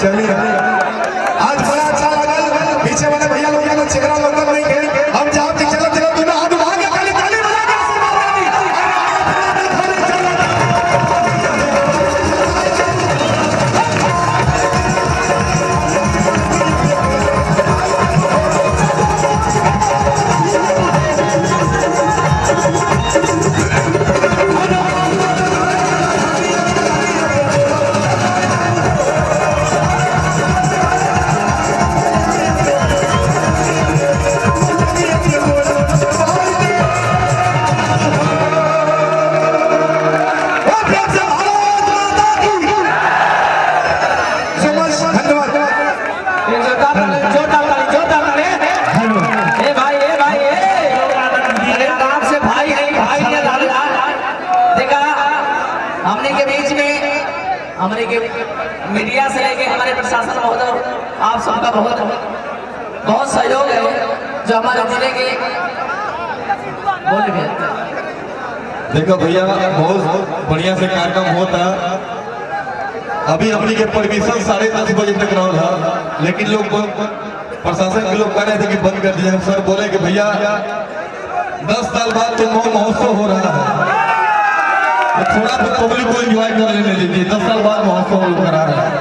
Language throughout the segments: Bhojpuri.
चलिए आज बड़ा अच्छा लगा। पीछे वाले भैया लोग का चेहरा लोकल नहीं है। हम जहाँ भी चलो चलो तुम्हें हाथ उठा के ताली ताली बजा के हमने के मीडिया से लेके हमारे प्रशासन महोदय आप सबका बहुत बहुत सहयोग है जो हमारे जिले के बोल भैया। देखो भैया बहुत बढ़िया से कार्यक्रम होता। अभी हमने के परमिशन 10:30 बजे तक रहा, लेकिन लोग प्रशासन के लोग कह रहे थे कि बंद कर दिया। सर बोले कि भैया 10 साल बाद तो महोत्सव हो रहा है, तो थोड़ा तो पब्लिक को एंजॉय कर लेने दीजिए। 10 साल बाद महोत्सव करा रहा है,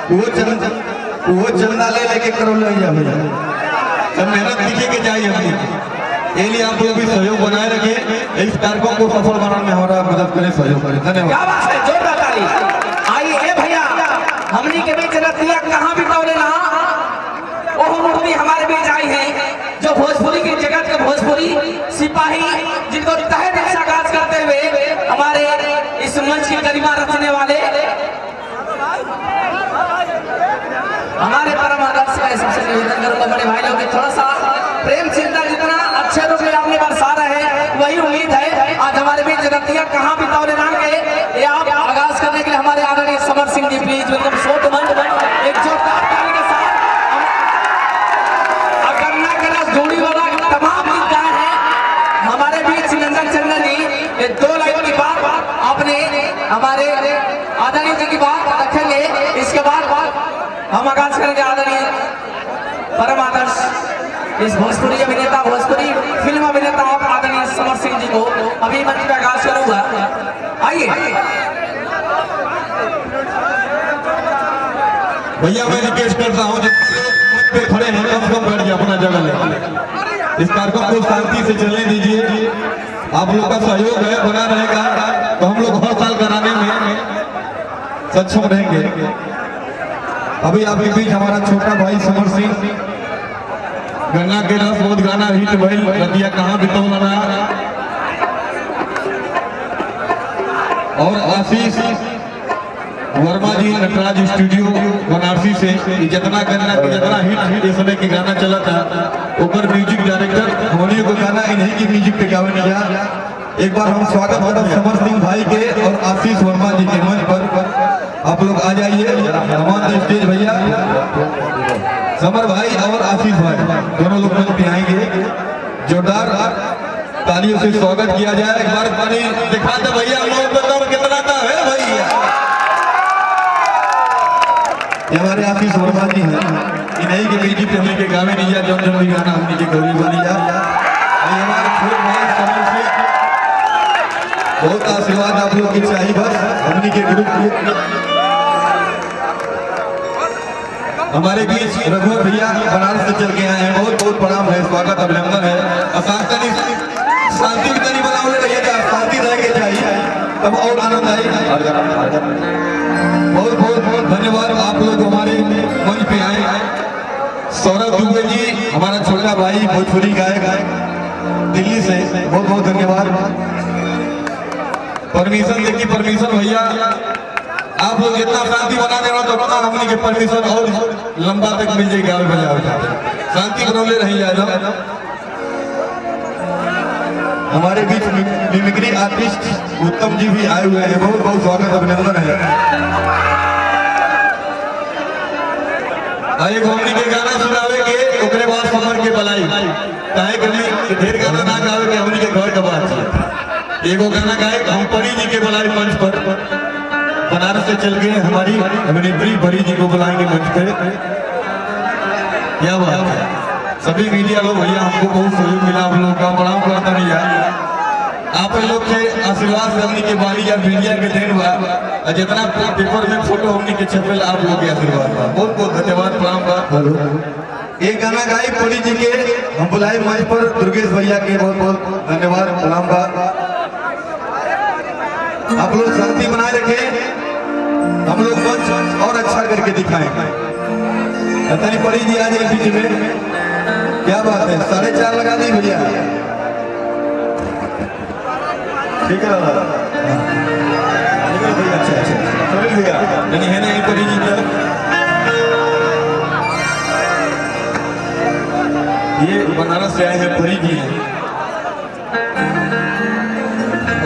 वो चंदा ले लेके करो भैया। सब मेहनत दिखे के चाहिए अपनी, लिए आप लोग भी सहयोग बनाए रखें। इस कार्यक्रम को सफल बनाने में हमारा मदद करें, सहयोग करें। धन्यवाद। जोरदार ताली। आइए भैया, हमनी के बीच रतिया कहाँ बिताओले ना, वो भी हमारे बीच आई है जो भोजपुरी की जगत के भोजपुरी सिपाही जिनको तहे दिल से आगाज करते हुए हमारे इस मंच की गरिमा रखने वाले हमारे परम आदर्श का सबसे निवेदन करूंगा बड़े भाई लोग थोड़ा सा प्रेम चिंता जितना अच्छे रूप में आपने बरसा रहे हैं वही उम्मीद है। आज हमारे बीच रतिया कहाँ बिताओले ना के ये आप आगाज करने के लिए हमारे आदरणीय Samar Singh ji please welcome so two मंच एक जोरदार ताली के साथ जोड़ी वाला तमाम गीतकार हैं हमारे बीच। नंदन चंदन जी ये 2 लाइन की बात आपने हमारे आदरणीय जी की बात रखेंगे, इसके बाद हम आगाज करेंगे आदरणीय परम आदर्श इस भोजपुरी अभिनेता भोजपुरी फिल्म अभिनेता आदरणीय समर सिंह जी को अभी मंच पे आगाज करूंगा। आइए भैया, मैं रिक्वेस्ट करता हूँ पे खड़े हैं कम से कम बैठ जाए अपना जगह ले। इस कार्यक्रम को शांति से चलने दीजिए। आप लोग का सहयोग है बना रहेगा तो हम लोग हर साल कराने में सक्षम रहेंगे। अभी आपके बीच हमारा छोटा भाई समर सिंह गन्ना के रस बहुत गाना हिट भइल रतिया कहाँ बितौल रहा। और आशीष वर्मा जी नटराज स्टूडियो बनारसी से जितना गन्ना के जितना हिट इस समय के गाना चला था ऊपर म्यूजिक डायरेक्टर होली को गाना इन्हीं की म्यूजिक पे गावे नहीं जा। एक बार हम स्वागत करते हैं समर सिंह भाई के और आशीष वर्मा जी के मंच पर आप लोग आ जाइए। हमारे स्टेज भैया समर भाई और आशीष भाई दोनों लोग मंच पे आएंगे। जोरदार तालियों से स्वागत किया जाए। एक बार पानी दिखा दे भैया, लोग बताओ कितना का है भैया। ये हमारे आशीष वर्मा जी हैं, इन्हीं के म्यूजिक पे हमने के गावे नहीं जा जौन जौन भी गाना हमने के गौरी बनी जा। हमारे छोट भाई समर से बहुत आशीर्वाद आप लोग की चाहिए बस हमने के ग्रुप के। हमारे बीच रघुवर भैया बनारस से चल के आए हैं, बहुत बहुत प्रणाम है, स्वागत अभिनंदन है। अशांति शांति भी तनी बनाने रहिएगा, शांति रह के चाहिए तब और आनंद आएगा। बहुत बहुत धन्यवाद आप लोग हमारे मंच पे आए। सौरभ दुबे जी हमारा छोटा भाई भोजपुरी गायक दिल्ली से, बहुत बहुत धन्यवाद। परमिशन देखिए, परमिशन भैया आप लोग जितना शांति बना देना तो उतना हमने के परमिशन और लंबा तक मिल जाएगा। शांति बनौले रही जाए। हमारे बीच मिमिक्री आर्टिस्ट उत्तम जी भी आए हुए हैं, बहुत बहुत स्वागत अभिनंदन है। एक हमनी के गाना सुनावे के ओकरे बाद समर के बलाई काहे कभी ढेर गाना ना गावे के हमनी के घर का बात है। एगो गाना गाए हम परी जी के बुलाए मंच पर, बनारस से चल गए हमारी अभिनेत्री परी जी को बुलाएंगे मंच पे। क्या बात है, सभी मीडिया लोग भैया हमको बहुत सहयोग मिला, आप लोगों का प्रणाम करता नहीं यार। आप लोग के आशीर्वाद से हमनी के बाली या मीडिया के देन हुआ, जितना पेपर में फोटो हमनी के छपेल आप लोग के आशीर्वाद बा, बहुत बहुत धन्यवाद प्रणाम बा। एक गाना गाई परी जी के हम बुलाए मंच पर, दुर्गेश भैया के बहुत बहुत धन्यवाद प्रणाम बा। आप लोग शांति बनाए रखें, हम लोग मंच और अच्छा करके दिखाएंगे। तनी परी जी आ जाए बीच में, क्या बात है, 4:30 लगा दी भैया, ठीक है भैया। अच्छा भैया नहीं है नहीं परी जी का ये बनारस से आए हैं परी जी हैं,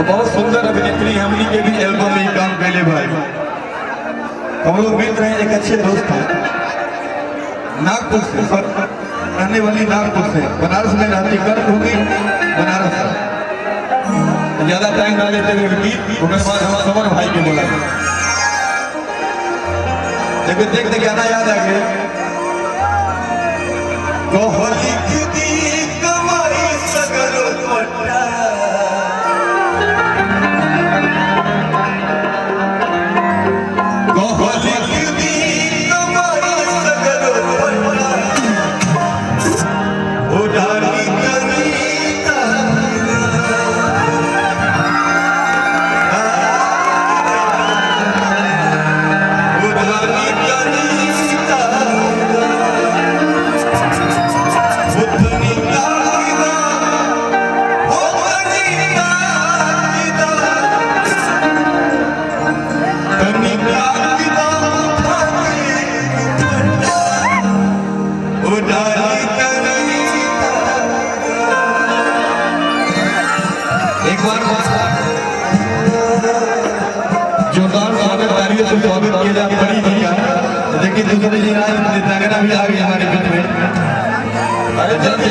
बहुत सुंदर अभिनेत्री, हमनी के भी एल्बम में काम पहले भाई हम लोग मिल रहे हैं। एक अच्छे दोस्त हैं नागपुर से, रहने वाली नागपुर से, बनारस में रहती कर होगी बनारस से। ज्यादा टाइम ना लेते हुए गीत उसके बाद हम समर भाई के बोला देखो देख गाना याद आ गया। कोहली कमाई सगरो पट्टा स्वागत किया जाए परी जी का। देखिए दूसरे जी भी आ गए हमारे बीच में। अरे जल्दी